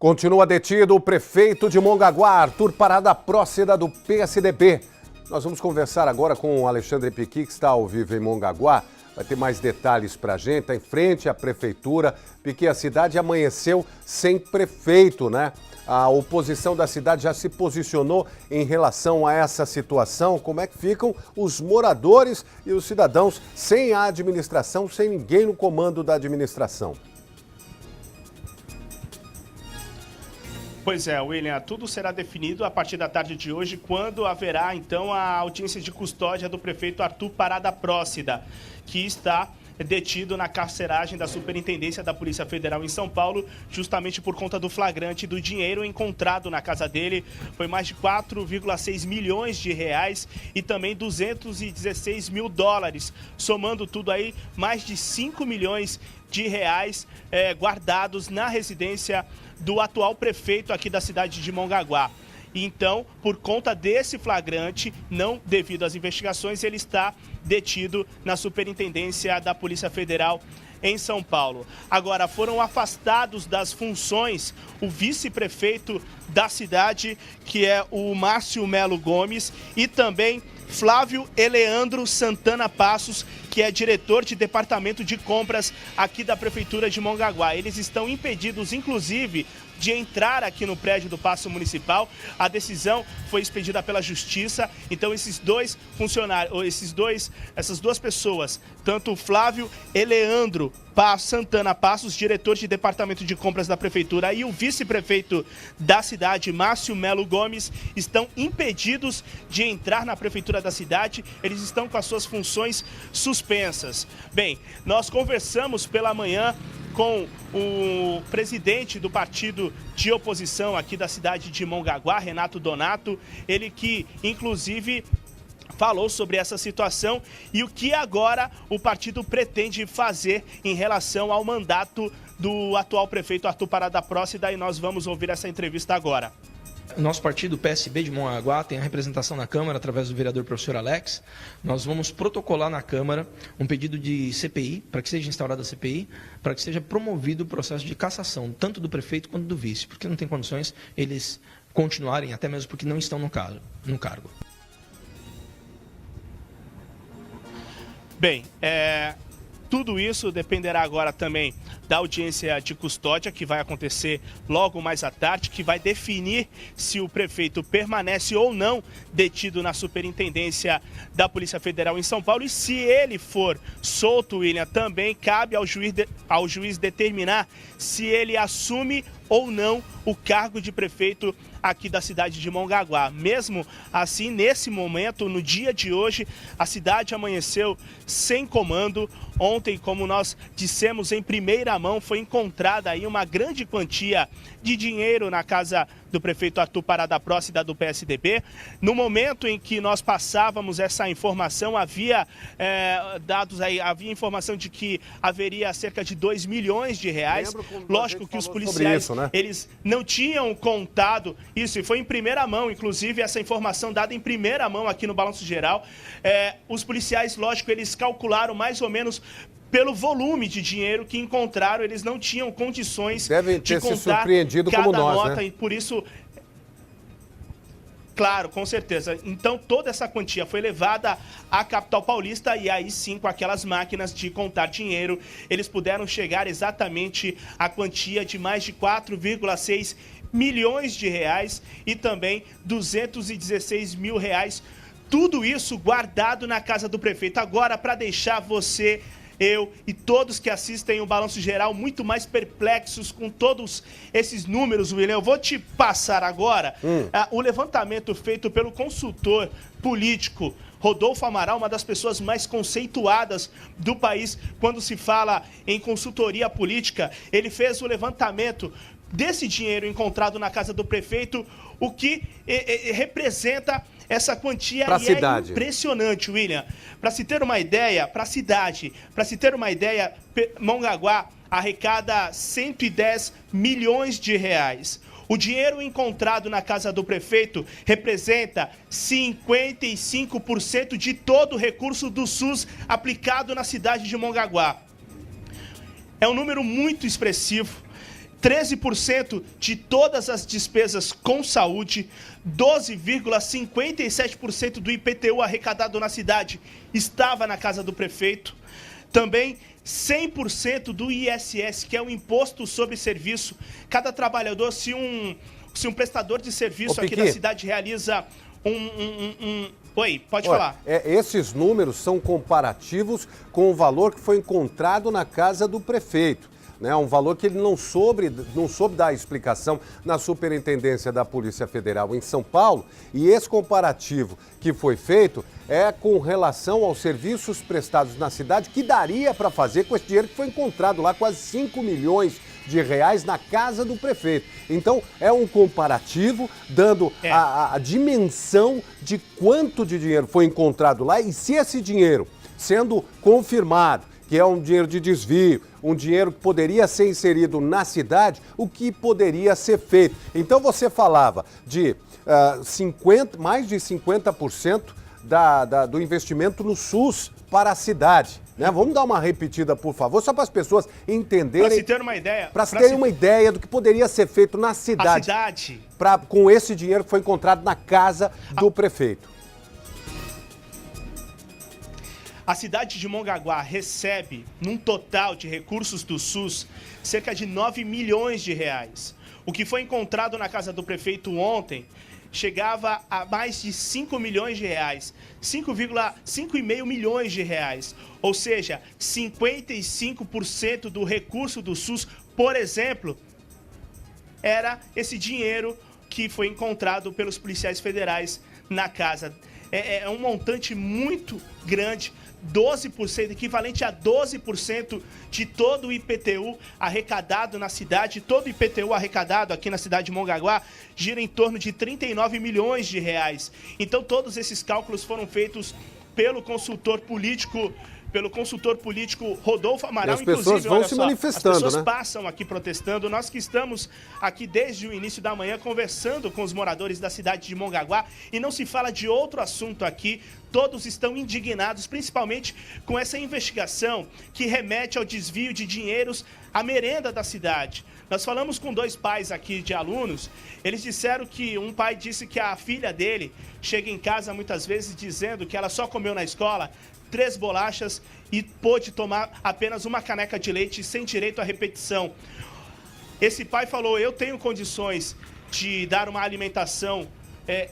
Continua detido o prefeito de Mongaguá, Arthur Parada Prócida, do PSDB. Nós vamos conversar agora com o Alexandre Piqui, que está ao vivo em Mongaguá. Vai ter mais detalhes para a gente. Está em frente à prefeitura. Piqui, a cidade amanheceu sem prefeito, né? A oposição da cidade já se posicionou em relação a essa situação. Como é que ficam os moradores e os cidadãos sem a administração, sem ninguém no comando da administração? Pois é, William, tudo será definido a partir da tarde de hoje, quando haverá, então, a audiência de custódia do prefeito Arthur Parada Prócida, que está detido na carceragem da Superintendência da Polícia Federal em São Paulo, justamente por conta do flagrante do dinheiro encontrado na casa dele. Foi mais de 4,6 milhões de reais e também 216 mil dólares, somando tudo aí, mais de 5 milhões de reais guardados na residência do atual prefeito aqui da cidade de Mongaguá. Então, por conta desse flagrante, não devido às investigações, ele está detido na Superintendência da Polícia Federal em São Paulo. Agora, foram afastados das funções o vice-prefeito da cidade, que é o Márcio Melo Gomes, e também Flávio Eleandro Santana Passos, que é diretor de departamento de compras aqui da Prefeitura de Mongaguá. Eles estão impedidos, inclusive, de entrar aqui no prédio do Paço Municipal. A decisão foi expedida pela Justiça. Então, esses dois funcionários, essas duas pessoas, tanto o Flávio Eleandro Santana Passos, diretor de departamento de compras da Prefeitura, e o vice-prefeito da cidade, Márcio Melo Gomes, estão impedidos de entrar na Prefeitura da cidade. Eles estão com as suas funções suspensas. Bem, nós conversamos pela manhã com o presidente do partido de oposição aqui da cidade de Mongaguá, Renato Donato, ele que, inclusive, falou sobre essa situação e o que agora o partido pretende fazer em relação ao mandato do atual prefeito Arthur Parada Prócida, e nós vamos ouvir essa entrevista agora. Nosso partido, o PSB de Mongaguá, tem a representação na Câmara através do vereador professor Alex. Nós vamos protocolar na Câmara um pedido de CPI, para que seja instaurada a CPI, para que seja promovido o processo de cassação, tanto do prefeito quanto do vice, porque não tem condições eles continuarem, até mesmo porque não estão no cargo. Bem, tudo isso dependerá agora também da audiência de custódia, que vai acontecer logo mais à tarde, que vai definir se o prefeito permanece ou não detido na Superintendência da Polícia Federal em São Paulo. E se ele for solto, William, também cabe ao juiz determinar se ele assume ou não o cargo de prefeito aqui da cidade de Mongaguá. Mesmo assim, nesse momento, no dia de hoje, a cidade amanheceu sem comando. Ontem, como nós dissemos em primeira mão, foi encontrada aí uma grande quantia de dinheiro na casa do prefeito Arthur Parada Prócida, do PSDB. No momento em que nós passávamos essa informação, havia havia informação de que haveria cerca de 2 milhões de reais. Lógico que os policiais, isso, né? Eles não tinham contado isso, e foi em primeira mão, inclusive essa informação dada em primeira mão aqui no Balanço Geral. Os policiais, lógico, eles calcularam mais ou menos pelo volume de dinheiro que encontraram. Eles não tinham condições de contar se surpreendido cada como nós, nota, né? E por isso, claro, com certeza. Então, toda essa quantia foi levada à capital paulista, e aí sim, com aquelas máquinas de contar dinheiro, eles puderam chegar exatamente à quantia de mais de 4,6 milhões de reais e também 216 mil reais. Tudo isso guardado na casa do prefeito. Agora, para deixar você, eu e todos que assistem o Balanço Geral muito mais perplexos com todos esses números, William, eu vou te passar agora o levantamento feito pelo consultor político Rodolfo Amaral, uma das pessoas mais conceituadas do país quando se fala em consultoria política. Ele fez o levantamento desse dinheiro encontrado na casa do prefeito, o que representa essa quantia, e é impressionante, William. Para se ter uma ideia, Mongaguá arrecada 110 milhões de reais. O dinheiro encontrado na casa do prefeito representa 55% de todo o recurso do SUS aplicado na cidade de Mongaguá. É um número muito expressivo. 13% de todas as despesas com saúde, 12,57% do IPTU arrecadado na cidade estava na casa do prefeito. Também 100% do ISS, que é o Imposto sobre Serviço. Cada trabalhador, se um prestador de serviço aqui na cidade realiza Oi, pode falar. Esses números são comparativos com o valor que foi encontrado na casa do prefeito. Né, um valor que ele não soube dar explicação na Superintendência da Polícia Federal em São Paulo. E esse comparativo que foi feito é com relação aos serviços prestados na cidade, que daria para fazer com esse dinheiro que foi encontrado lá, quase 5 milhões de reais na casa do prefeito. Então, é um comparativo dando a dimensão de quanto de dinheiro foi encontrado lá e se esse dinheiro, sendo confirmado que é um dinheiro de desvio, um dinheiro que poderia ser inserido na cidade, o que poderia ser feito. Então você falava de mais de 50% do investimento no SUS para a cidade. Né? Vamos dar uma repetida, por favor, só para as pessoas entenderem. Para se ter uma ideia. Para se terem uma ideia do que poderia ser feito na cidade. Com esse dinheiro que foi encontrado na casa do prefeito. A cidade de Mongaguá recebe, num total de recursos do SUS, cerca de 9 milhões de reais. O que foi encontrado na casa do prefeito ontem chegava a mais de 5 milhões de reais, 5,5 milhões de reais. Ou seja, 55% do recurso do SUS, por exemplo, era esse dinheiro que foi encontrado pelos policiais federais na casa. É um montante muito grande, 12%, equivalente a 12% de todo o IPTU arrecadado na cidade. Todo o IPTU arrecadado aqui na cidade de Mongaguá gira em torno de 39 milhões de reais. Então, todos esses cálculos foram feitos pelo consultor político Rodolfo Amaral. E as pessoas vão se manifestando, as pessoas né? Passam aqui protestando. Nós que estamos aqui desde o início da manhã conversando com os moradores da cidade de Mongaguá, e não se fala de outro assunto aqui. Todos estão indignados, principalmente com essa investigação que remete ao desvio de dinheiros à merenda da cidade. Nós falamos com 2 pais aqui de alunos. Eles disseram que um pai disse que a filha dele chega em casa muitas vezes dizendo que ela só comeu na escola 3 bolachas e pôde tomar apenas uma caneca de leite sem direito à repetição. Esse pai falou: eu tenho condições de dar uma alimentação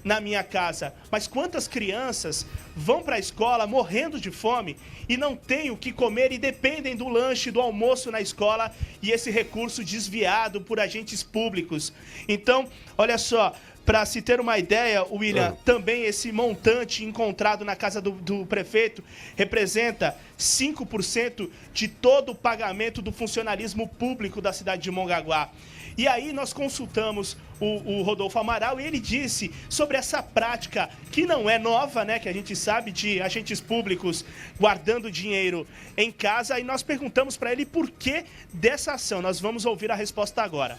na minha casa, mas quantas crianças vão para a escola morrendo de fome e não têm o que comer e dependem do lanche, do almoço na escola, e esse recurso desviado por agentes públicos. Então, olha só, para se ter uma ideia, William, também esse montante encontrado na casa do prefeito representa 5% de todo o pagamento do funcionalismo público da cidade de Mongaguá. E aí nós consultamos o Rodolfo Amaral e ele disse sobre essa prática que não é nova, né, que a gente sabe, de agentes públicos guardando dinheiro em casa, e nós perguntamos para ele por que dessa ação. Nós vamos ouvir a resposta agora.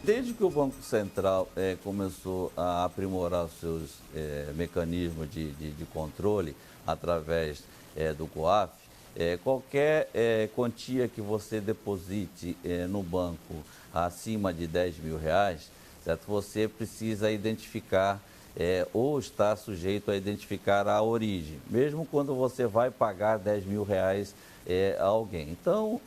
Desde que o Banco Central começou a aprimorar os seus mecanismos de controle através do COAF, qualquer quantia que você deposite no banco acima de 10 mil reais, certo? Você precisa identificar ou está sujeito a identificar a origem, mesmo quando você vai pagar 10 mil reais a alguém. Então,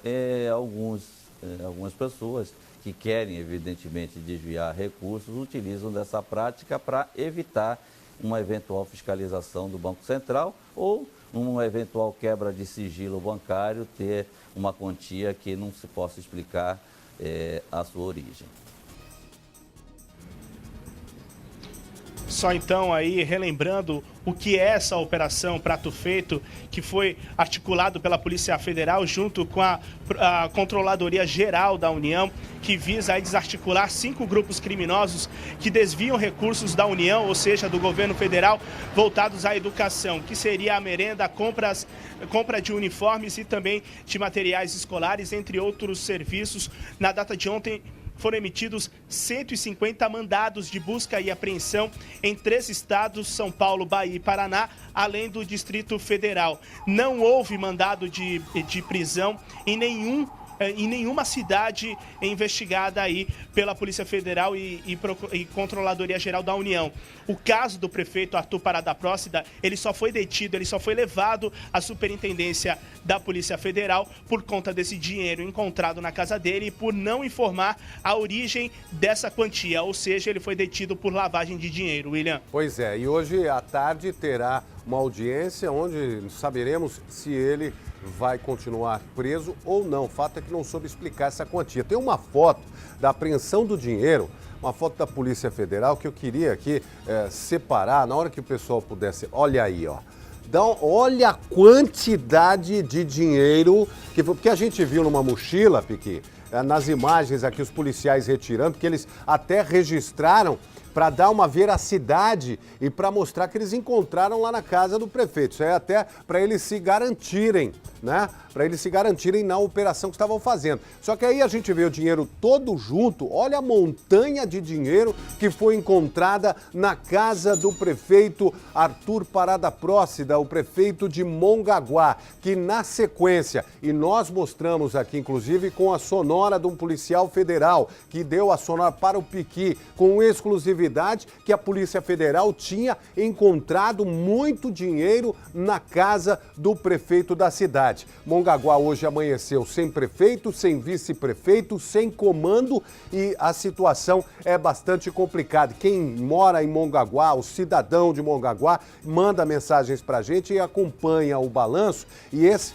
algumas pessoas que querem, evidentemente, desviar recursos, utilizam dessa prática para evitar uma eventual fiscalização do Banco Central ou uma eventual quebra de sigilo bancário, ter uma quantia que não se possa explicar a sua origem. Só então aí, relembrando o que é essa operação Prato Feito, que foi articulado pela Polícia Federal junto com a Controladoria Geral da União, que visa aí desarticular 5 grupos criminosos que desviam recursos da União, ou seja, do governo federal, voltados à educação, que seria a merenda, compra de uniformes e também de materiais escolares, entre outros serviços. Na data de ontem, foram emitidos 150 mandados de busca e apreensão em 3 estados, São Paulo, Bahia e Paraná, além do Distrito Federal. Não houve mandado de prisão em nenhum em nenhuma cidade investigada aí pela Polícia Federal e Controladoria Geral da União. O caso do prefeito Arthur Parada Prócida, ele só foi detido, ele só foi levado à superintendência da Polícia Federal por conta desse dinheiro encontrado na casa dele e por não informar a origem dessa quantia, ou seja, ele foi detido por lavagem de dinheiro, William. Pois é, e hoje à tarde terá uma audiência onde saberemos se ele vai continuar preso ou não. O fato é que não soube explicar essa quantia. Tem uma foto da apreensão do dinheiro, uma foto da Polícia Federal que eu queria aqui separar, na hora que o pessoal pudesse. Olha aí, ó. Então, olha a quantidade de dinheiro que foi, porque a gente viu numa mochila, Piqui, nas imagens aqui os policiais retirando, que eles até registraram para dar uma veracidade e para mostrar que eles encontraram lá na casa do prefeito. Isso é até para eles se garantirem, né? Para eles se garantirem na operação que estavam fazendo. Só que aí a gente vê o dinheiro todo junto. Olha a montanha de dinheiro que foi encontrada na casa do prefeito Arthur Parada Prócida, o prefeito de Mongaguá, que na sequência, e nós mostramos aqui inclusive com a sonora de um policial federal que deu a sonora para o Piqui com exclusividade, que a Polícia Federal tinha encontrado muito dinheiro na casa do prefeito da cidade. Mongaguá hoje amanheceu sem prefeito, sem vice-prefeito, sem comando e a situação é bastante complicada. Quem mora em Mongaguá, o cidadão de Mongaguá, manda mensagens pra gente e acompanha o balanço e essa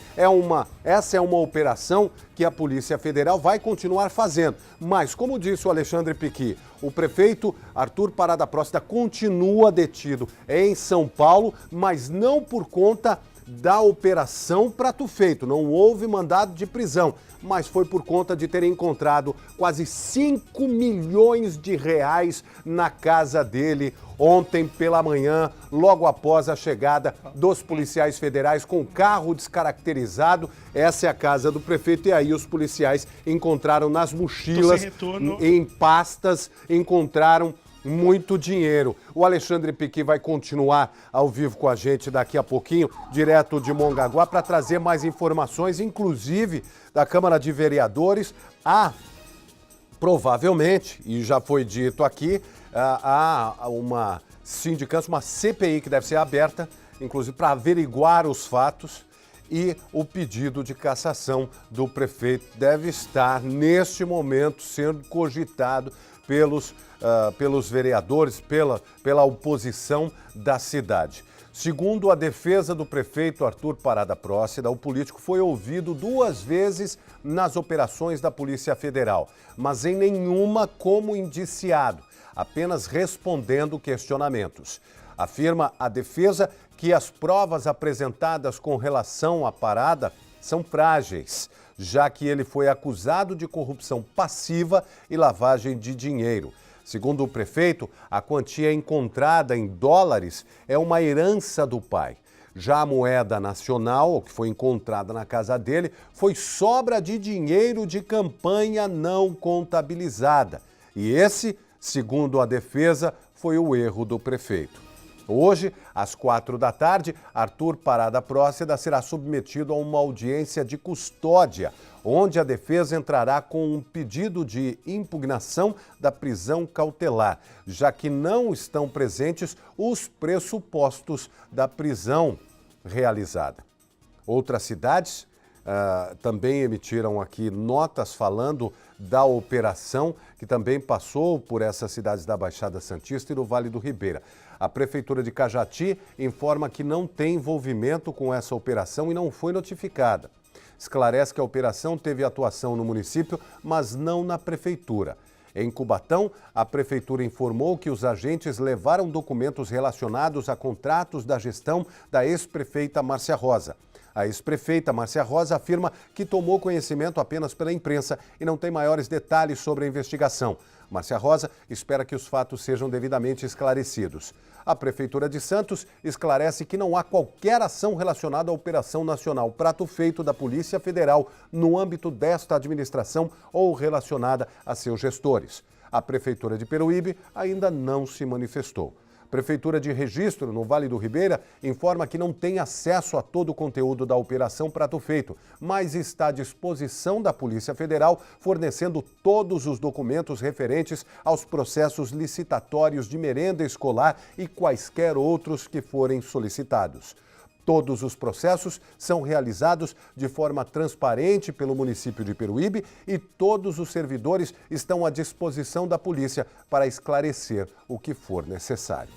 é uma operação que a Polícia Federal vai continuar fazendo. Mas, como disse o Alexandre Piqui, o prefeito Arthur Parada Prócida continua detido em São Paulo, mas não por conta da Operação Prato Feito. Não houve mandado de prisão, mas foi por conta de ter encontrado quase 5 milhões de reais na casa dele ontem pela manhã, logo após a chegada dos policiais federais com carro descaracterizado. Essa é a casa do prefeito e aí os policiais encontraram nas mochilas, em pastas, encontraram muito dinheiro. O Alexandre Piqui vai continuar ao vivo com a gente daqui a pouquinho, direto de Mongaguá, para trazer mais informações, inclusive da Câmara de Vereadores. Provavelmente, e já foi dito aqui, há uma sindicância, uma CPI que deve ser aberta, inclusive para averiguar os fatos, e o pedido de cassação do prefeito deve estar, neste momento, sendo cogitado pelos vereadores, pela oposição da cidade. Segundo a defesa do prefeito Arthur Parada Prócida, o político foi ouvido 2 vezes nas operações da Polícia Federal, mas em nenhuma como indiciado, apenas respondendo questionamentos. Afirma a defesa que as provas apresentadas com relação à Parada são frágeis, já que ele foi acusado de corrupção passiva e lavagem de dinheiro. Segundo o prefeito, a quantia encontrada em dólares é uma herança do pai. Já a moeda nacional, que foi encontrada na casa dele, foi sobra de dinheiro de campanha não contabilizada. E esse, segundo a defesa, foi o erro do prefeito. Hoje, às 4 da tarde, Arthur Parada Prócida será submetido a uma audiência de custódia, onde a defesa entrará com um pedido de impugnação da prisão cautelar, já que não estão presentes os pressupostos da prisão realizada. Outras cidades também emitiram aqui notas falando da operação que também passou por essas cidades da Baixada Santista e do Vale do Ribeira. A Prefeitura de Cajati informa que não tem envolvimento com essa operação e não foi notificada. Esclarece que a operação teve atuação no município, mas não na Prefeitura. Em Cubatão, a Prefeitura informou que os agentes levaram documentos relacionados a contratos da gestão da ex-prefeita Márcia Rosa. A ex-prefeita Márcia Rosa afirma que tomou conhecimento apenas pela imprensa e não tem maiores detalhes sobre a investigação. Márcia Rosa espera que os fatos sejam devidamente esclarecidos. A Prefeitura de Santos esclarece que não há qualquer ação relacionada à Operação Nacional Prato Feito da Polícia Federal no âmbito desta administração ou relacionada a seus gestores. A Prefeitura de Peruíbe ainda não se manifestou. Prefeitura de Registro, no Vale do Ribeira, informa que não tem acesso a todo o conteúdo da Operação Prato Feito, mas está à disposição da Polícia Federal, fornecendo todos os documentos referentes aos processos licitatórios de merenda escolar e quaisquer outros que forem solicitados. Todos os processos são realizados de forma transparente pelo município de Peruíbe e todos os servidores estão à disposição da polícia para esclarecer o que for necessário.